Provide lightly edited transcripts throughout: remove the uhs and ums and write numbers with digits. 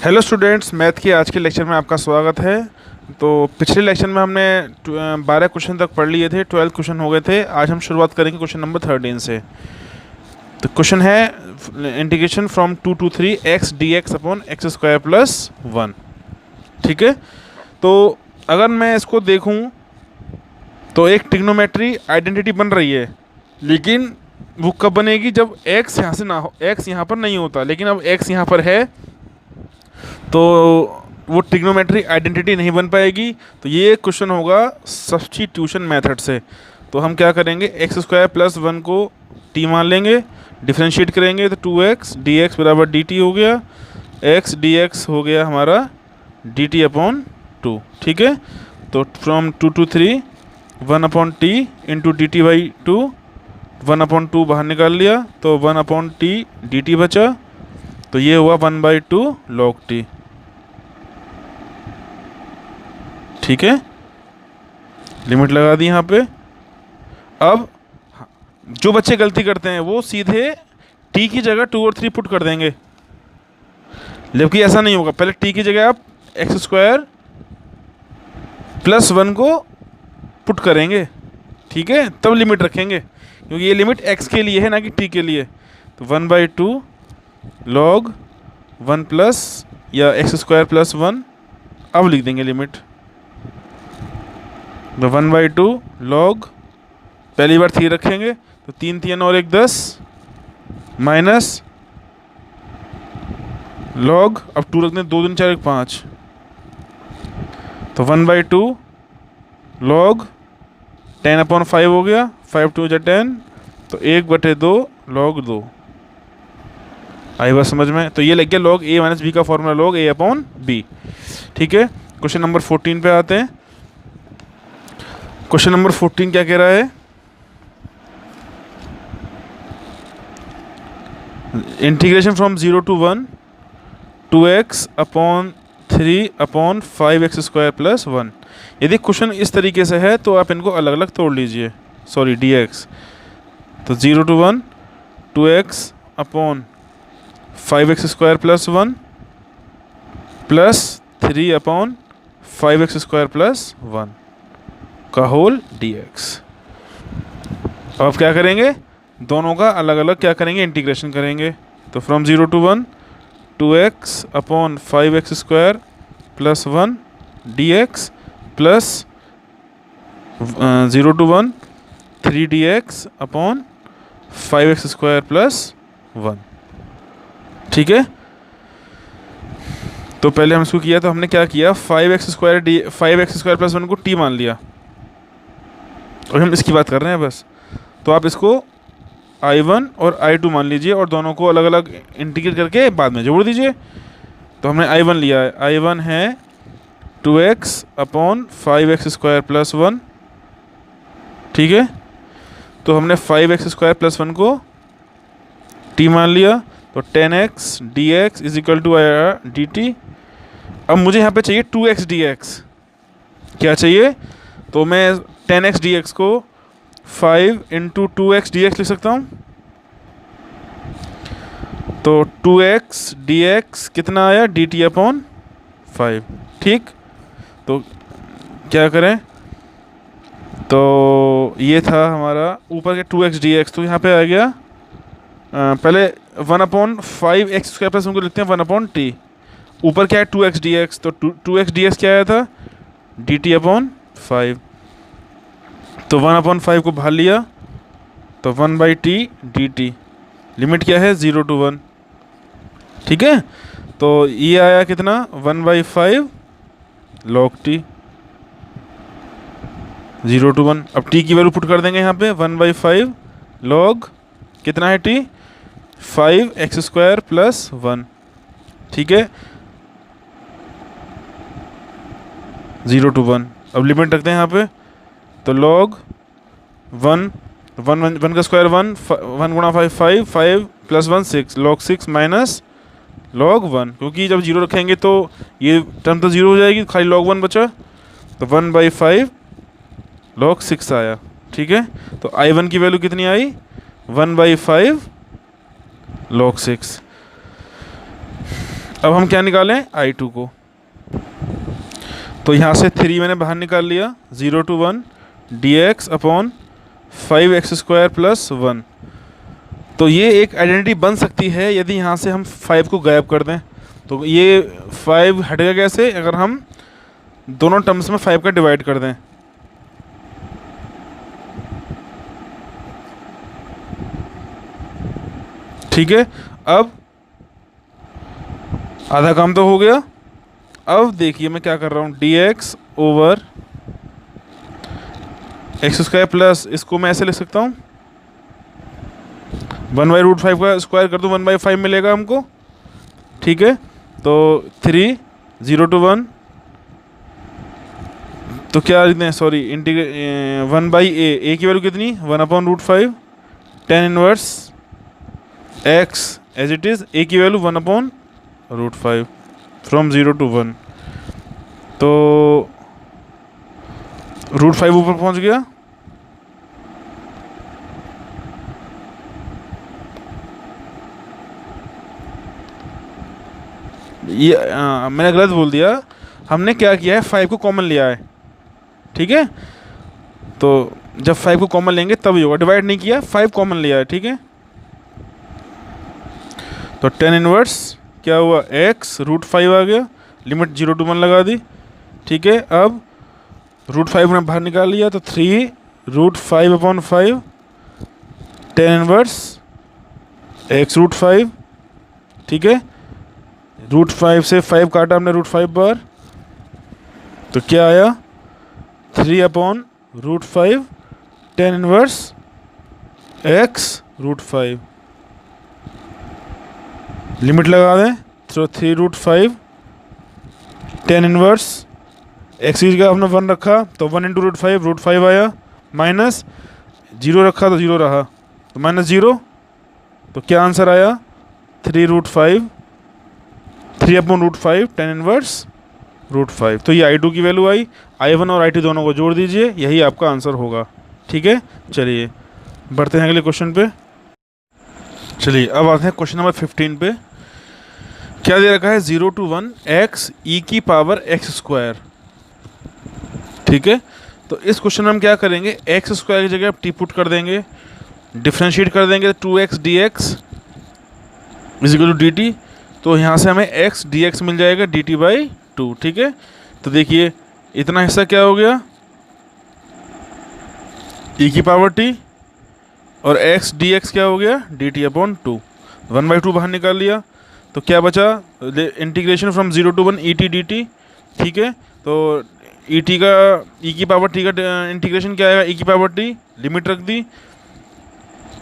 Hello students, math के आज के लेक्चर में आपका स्वागत है। तो पिछले लेक्चर में हमने 12 क्वेश्चन तक पढ़ लिए थे, 12 क्वेश्चन हो गए थे। आज हम शुरुआत करेंगे क्वेश्चन नंबर 13 से। तो क्वेश्चन है integration from 2 to 3 x dx upon x square plus 1। ठीक है, तो अगर मैं इसको देखूं तो एक ट्रिग्नोमेट्री आइडेंटिटी बन रही है, लेकिन वो कब बनेगी? जब x यहाँ से ना हो, x यहाँ पर नहीं होता, लेकिन अब x यहाँ पर है तो वो ट्रिग्नोमेट्री आइडेंटिटी नहीं बन पाएगी। तो ये क्वेश्चन होगा सब्स्टिट्यूशन मेथड से। तो हम क्या करेंगे, एक्स स्क्वायर प्लस 1 को t मान लेंगे, डिफ्रेंशिएट करेंगे तो 2x dx बराबर dt हो गया, x dx हो गया हमारा dt अपॉन 2। ठीक है, तो from 2 to 3 1 upon T into D T by 2, 1 upon 2 बाहर निकाल लिया तो 1 अपॉन टी डी टी बचा, तो ये हुआ 1/2 log t। ठीक है, लिमिट लगा दी यहाँ पे। अब जो बच्चे गलती करते हैं वो सीधे t की जगह 2 और 3 पुट कर देंगे, जबकि ऐसा नहीं होगा। पहले t की जगह आप एक्स स्क्वायर प्लस 1 को पुट करेंगे, ठीक है, तब लिमिट रखेंगे, क्योंकि ये लिमिट x के लिए है ना कि t के लिए। तो 1/2 log 1 प्लस या एक्स स्क्वायर प्लस 1, अब लिख देंगे लिमिट। तो 1/2 log, पहली बार 3 रखेंगे तो 3 3 और 1 10 माइनस log, अब 2 रखते हैं, 2 2 4 1 5, तो 1/2 log 10/5 हो गया, 5 2 10, तो 1/2 log 2। आई बात समझ में? तो ये लग गया log a माइनस बी का formula, log a upon b. ठीक है, क्वेश्चन नंबर 14 पे आते हैं। क्वेश्चन नंबर 14 क्या कह रहा है? Integration from 0 to 1 2x upon 3 upon 5x square plus 1। यदि क्वेश्चन इस तरीके से है तो आप इनको अलग अलग तोड़ लीजिए, सॉरी dx। तो 0 to 1 2x upon 5x square plus 1 plus 3 upon 5x square plus 1 का होल dx। अब आप क्या करेंगे, दोनों का अलग अलग क्या करेंगे, इंटीग्रेशन करेंगे। तो from 0 to 1 2x upon 5x square plus 1 dx plus 0 to 1 3 dx upon 5x square plus 1। ठीक है, तो पहले हम इसको किया तो हमने क्या किया, 5x स्क्वायर प्लस 1 को t मान लिया, और हम इसकी बात कर रहे हैं बस। तो आप इसको I1 और I2 मान लीजिए और दोनों को अलग अलग इंटीग्रेट करके बाद में जोड़ दीजिए। तो हमने I1 लिया है, I1 है 2x upon 5x square plus 1। ठीक है, तो हमने 5x स्क्वायर प्लस 1 को t मान लिया, तो 10x dx is equal to dt। अब मुझे यहाँ पे चाहिए 2x dx, क्या चाहिए? तो मैं 10x dx को 5 इंटू 2x dx लिख सकता हूँ। तो 2x dx कितना आया, dt अपॉन 5। ठीक, तो क्या करें, तो ये था हमारा ऊपर के 2x dx, तो यहाँ पे आ गया पहले 1/5x स्क्वायर प्लस उनको लिखते हैं 1/t। ऊपर क्या है 2x dx, तो 2x dx क्या आया था, dt अपॉन 5। तो 1/5 को बाहर लिया तो 1/t dt, लिमिट क्या है 0 to 1। ठीक है, तो ये आया कितना, 1/5 log t 0 to 1। अब t की वैल्यू पुट कर देंगे यहाँ पे, 1/5 log कितना है t, 5x स्क्वायर प्लस 1। ठीक है, 0 to 1। अब लिमिट रखते हैं यहाँ पे, तो log 1 का स्क्वायर 1 गुणा 5 5 प्लस 1 6 log 6 माइनस log 1, क्योंकि जब 0 रखेंगे तो ये टर्म तो 0 हो जाएगी, खाली log 1 बचा, तो 1/5 log 6 आया। ठीक है, तो I1 की वैल्यू कितनी आई, 1/5 log 6। अब हम क्या निकालें, I2 को। तो यहाँ से 3 मैंने बाहर निकाल लिया, 0 to 1 dx upon 5x² plus 1। तो ये एक आइडेंटिटी बन सकती है यदि यहाँ से हम 5 को गायब कर दें। तो ये 5 हटेगा कैसे, अगर हम दोनों टर्म्स में 5 का डिवाइड कर दें। ठीक है, अब आधा काम तो हो गया। अब देखिए मैं क्या कर रहा हूँ, dx ओवर x² प्लस, इसको मैं ऐसे लिख सकता हूँ 1/√5 का स्क्वायर कर दूँ 1/5 मिलेगा हमको। ठीक है, तो 3 0 to 1, तो क्या लिखते हैं, सॉरी, 1/a की वैल्यू कितनी, 1/√5 tan inverse x as it is, a की वैल्यू 1/√5 फ्रॉम 0 to 1। तो √5 ऊपर पहुंच गया, ये मैंने गलत बोल दिया। हमने क्या किया है, 5 को कॉमन लिया है। ठीक है, तो जब 5 को कॉमन लेंगे तब ही होगा, डिवाइड नहीं किया, 5 कॉमन लिया है। ठीक है, तो tan इनवर्स क्या हुआ, x √5 आ गया, लिमिट 0 to 1 लगा दी। ठीक है, अब √5 ने बाहर निकाल लिया, तो 3 √5/5 tan इनवर्स x √5। ठीक है, √5 से 5 काटा हमने √5 बार, तो क्या आया, 3/√5 tan इनवर्स x √5। लिमिट लगा दें, तो 3 √5 tan इनवर्स x की जगह हमने 1 रखा, तो 1 × √5 आया, माइनस 0 रखा तो 0 रहा, तो -0। तो क्या आंसर आया, 3 √5 tan इनवर्स √5। तो ये I2 की वैल्यू आई। I1 और I2 दोनों को जोड़ दीजिए, यही आपका आंसर होगा। ठीक है, चलिए बढ़ते हैं अगले क्वेश्चन पे। चलिए अब आते हैं क्वेश्चन नंबर 15 पे। क्या दे रखा है, 0 to 1 x e⁻x²। ठीक है, तो इस क्वेश्चन में हम क्या करेंगे, x² की जगह आप t पुट कर देंगे, डिफ्रेंशिएट कर देंगे, 2x dx = dt। तो यहाँ से हमें x dx मिल जाएगा dt/2। ठीक है, तो देखिए इतना हिस्सा क्या हो गया, e⁻t, और x dx क्या हो गया, dt/2। 1/2 बाहर निकाल लिया, तो क्या बचा, integration from 0 to 1 et dt। ठीक है, तो et का e⁻t का इंटीग्रेशन क्या आएगा, e⁻t, लिमिट रख दी।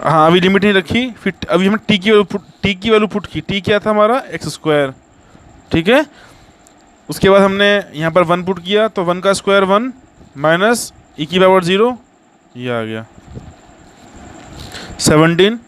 हाँ, अभी लिमिट नहीं रखी, फिर अभी हमने t की वैल्यू पुट की, t क्या था हमारा, x²। ठीक है, उसके बाद हमने यहाँ पर 1 पुट किया, तो 1 का स्क्वायर 1 माइनस e⁻0, ये आ गया 17।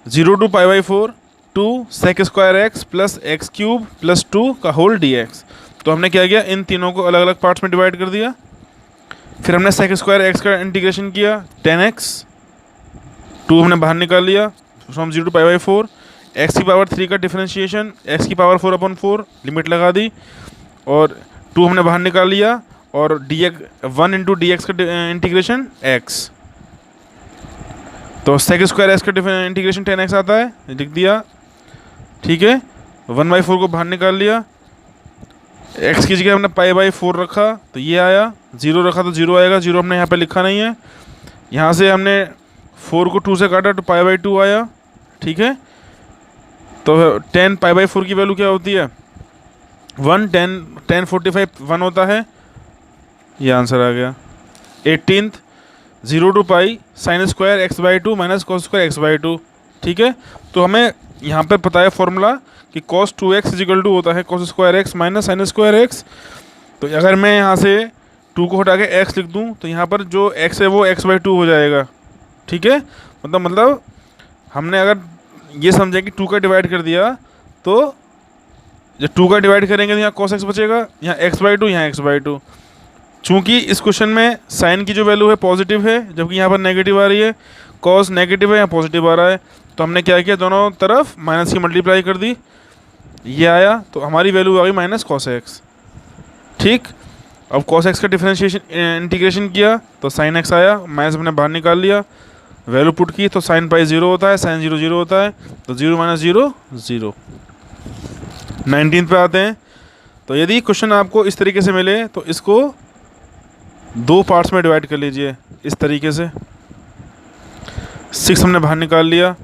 0 to π/4 2 sec² plus x³ plus 2 का होल dx। तो हमने क्या किया, इन तीनों को अलग अलग पार्ट्स में डिवाइड कर दिया। फिर हमने sec² का इंटीग्रेशन किया, 10x, 2 हमने बाहर निकाल लिया फ्रॉम 0 to π/4, x⁻3 का डिफरेंशिएशन, x⁻4/4, लिमिट लगा दी, और 2 हमने बाहर निकाल लिया, और dx 1 × dx का इंटीग्रेशन x। तो sec² का इंटीग्रेशन 10x आता है, लिख दिया। ठीक है, 1/4 को बाहर निकाल लिया, x की जगह हमने π/4 रखा, तो ये आया, 0 रखा तो 0 आएगा, 0 हमने यहाँ पे लिखा नहीं है। यहाँ से हमने 4 को 2 से काटा तो π/2 आया। ठीक है, तो 10 π/4 की वैल्यू क्या होती है, 1, 10 45 1 होता है, ये आंसर आ गया। 18th 0 to π sin² x/2 minus cos² x/2। ठीक है, तो हमें यहाँ पे पता है फॉर्मूला कि cos 2x = होता है cos² x minus sin² x। तो अगर मैं यहाँ से 2 को हटा के x लिख दूँ, तो यहाँ पर जो x है वो x/2 हो जाएगा। ठीक है, मतलब हमने अगर ये समझे कि 2 का डिवाइड कर दिया, तो जब 2 का डिवाइड करेंगे तो यहाँ cos x बचेगा, यहाँ x/2, यहाँ x/2। चूँकि इस क्वेश्चन में साइन की जो वैल्यू है पॉजिटिव है, जबकि यहाँ पर नेगेटिव आ रही है, cos नेगेटिव है, यहाँ पॉजिटिव आ रहा है, तो हमने क्या किया, दोनों तरफ माइनस की मल्टीप्लाई कर दी। ये आया तो हमारी वैल्यू आ गई माइनस कॉस एक्स। ठीक, अब कॉस एक्स का डिफरेंशिएशन इंटीग्रेशन किया तो साइन एक्स आया, माइनस हमने बाहर निकाल लिया, वैल्यू पुट की तो साइन पाई 0 होता है, साइन 0 0 होता है, तो 0 माइनस 0 0। 19 पे आते हैं। तो यदि क्वेश्चन आपको इस तरीके से मिले तो इसको दो पार्ट्स में डिवाइड कर लीजिए इस तरीके से। 6 हमने बाहर निकाल लिया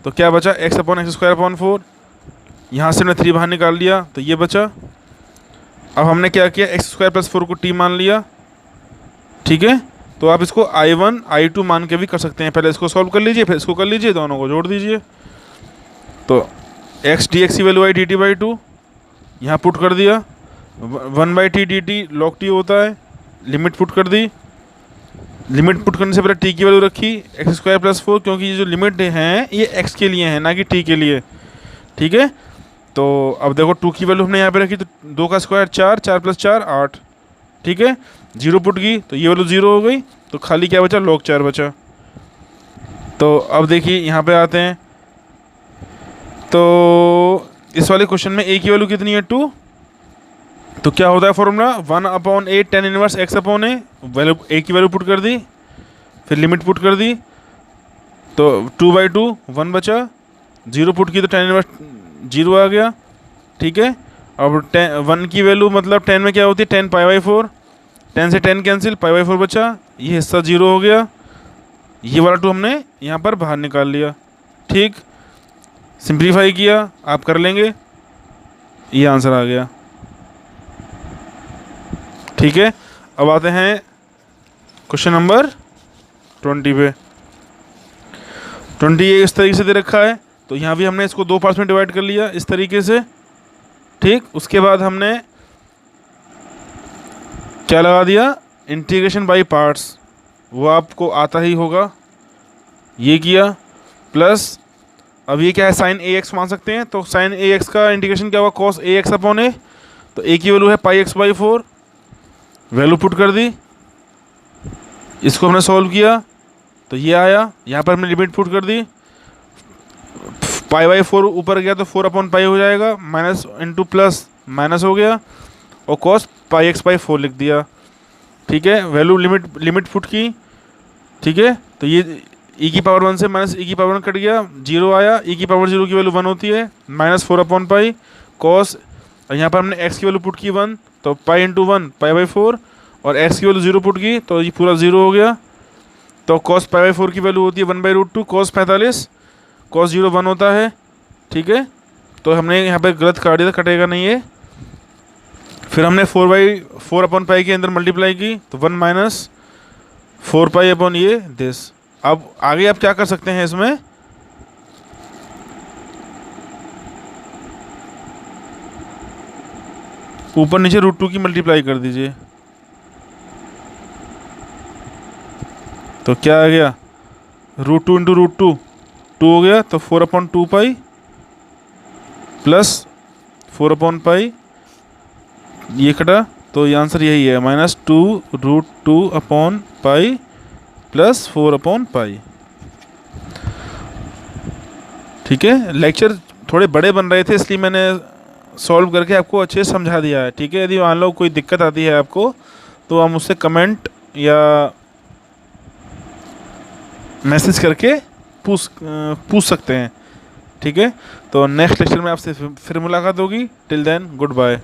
तो क्या बचा, x upon x square upon 4। यहाँ से हमने 3 बाहर निकाल लिया तो ये बचा। अब हमने क्या किया, एक्स स्क्वायर प्लस 4 को टी मान लिया। ठीक है, तो आप इसको I1 I2 मान के भी कर सकते हैं। पहले इसको सॉल्व कर लीजिए, फिर इसको कर लीजिए, दोनों को जोड़ दीजिए। तो एक्स डी एक्स की value I D T by 2, यहाँ पुट कर दिया। 1 by T D T log T होता है, लिमिट पुट कर दी। लिमिट पुट करने से पहले टी की वैल्यू रखी एक्स स्क्वायर प्लस 4, क्योंकि ये जो लिमिट हैं ये एक्स के लिए हैं ना कि टी के लिए। ठीक है, तो अब देखो 2 की वैल्यू हमने यहाँ पे रखी तो 2 का स्क्वायर 4, 4 प्लस 4 8। ठीक है, 0 पुट की तो ये वैल्यू 0 हो गई, तो खाली क्या बचा, log 4 बचा। तो अब देखिए यहाँ पे आते हैं, तो इस वाले क्वेश्चन में a की वैल्यू कितनी है 2, तो क्या होता है formula 1/a tan inverse x upon a। Value a की वैल्यू पुट कर दी, फिर लिमिट पुट कर दी, तो 2/2 1 बचा, 0 पुट की तो tan इनवर्स 0 आ गया। ठीक है, अब 1 की वैल्यू मतलब 10 में क्या होती है, 10 पाई बाई 4, 10 से 10 कैंसिल, पाई बाई 4 बचा, ये हिस्सा 0 हो गया। ये वाला 2 हमने यहाँ पर बाहर निकाल लिया। ठीक, सिंप्लीफाई किया, आप कर लेंगे, ये आंसर आ गया। ठीक है, अब आते हैं क्वेश्चन नंबर 20 पे। 20 ये इस तरीके से दे रखा है, तो यहाँ भी हमने इसको दो पार्ट्स में डिवाइड कर लिया इस तरीके से। ठीक, उसके बाद हमने क्या लगा दिया, इंटीग्रेशन बाय पार्ट्स, वो आपको आता ही होगा, ये किया। प्लस अब ये क्या है, साइन ए एक्स मान सकते हैं, तो साइन ए एक्स का इंटीग्रेशन क्या हुआ, कॉस ए एक्स अपॉन ए। तो ए की वैल्यू है पाई एक्स बाई 4, वैल्यू पुट कर दी, इसको हमने सॉल्व किया तो ये आया। यहाँ पर हमने लिमिट पुट कर दी, पाई बाई 4 ऊपर गया तो 4 अपॉन पाई हो जाएगा, माइनस इंटू प्लस माइनस हो गया, और कॉस पाई एक्स बाई 4 लिख दिया। ठीक है, वैल्यू लिमिट पुट की। ठीक है, तो ये e की पावर 1 से माइनस e की पावर 1 कट गया, 0 आया। e की पावर 0 की वैल्यू 1 होती है, माइनस 4 अपॉन पाई कॉस, यहाँ पर हमने x की वैल्यू पुट की 1, तो पाई इंटू 1 पाई बाई 4, और x की वैल्यू 0 पुट की तो ये पूरा 0 हो गया। तो कॉस पाई बाई 4 की वैल्यू होती है 1/√2 कॉस 45, कॉस 0 1 होता है। ठीक है, तो हमने यहाँ पे गलत काट दिया था, कटेगा नहीं है। फिर हमने 4/4 अपॉन पाई के अंदर मल्टीप्लाई की तो 1 माइनस 4 पाई अपॉन ये दिस। अब आगे आप क्या कर सकते हैं, इसमें ऊपर नीचे √2 की मल्टीप्लाई कर दीजिए, तो क्या आ गया, √2 इंटू √2 2 हो गया, तो 4 upon 2 pi plus 4 upon pi, ये कटा, तो ये आंसर यही है, -2√2 upon pi plus 4 upon pi. ठीक है, लेक्चर थोड़े बड़े बन रहे थे इसलिए मैंने सॉल्व करके आपको अच्छे से समझा दिया है। ठीक है, यदि मान लो कोई दिक्कत आती है आपको तो आप मुझसे कमेंट या मैसेज करके पूछ सकते हैं। ठीक है, तो नेक्स्ट लेक्चर में आपसे फिर मुलाकात होगी। Till then good bye.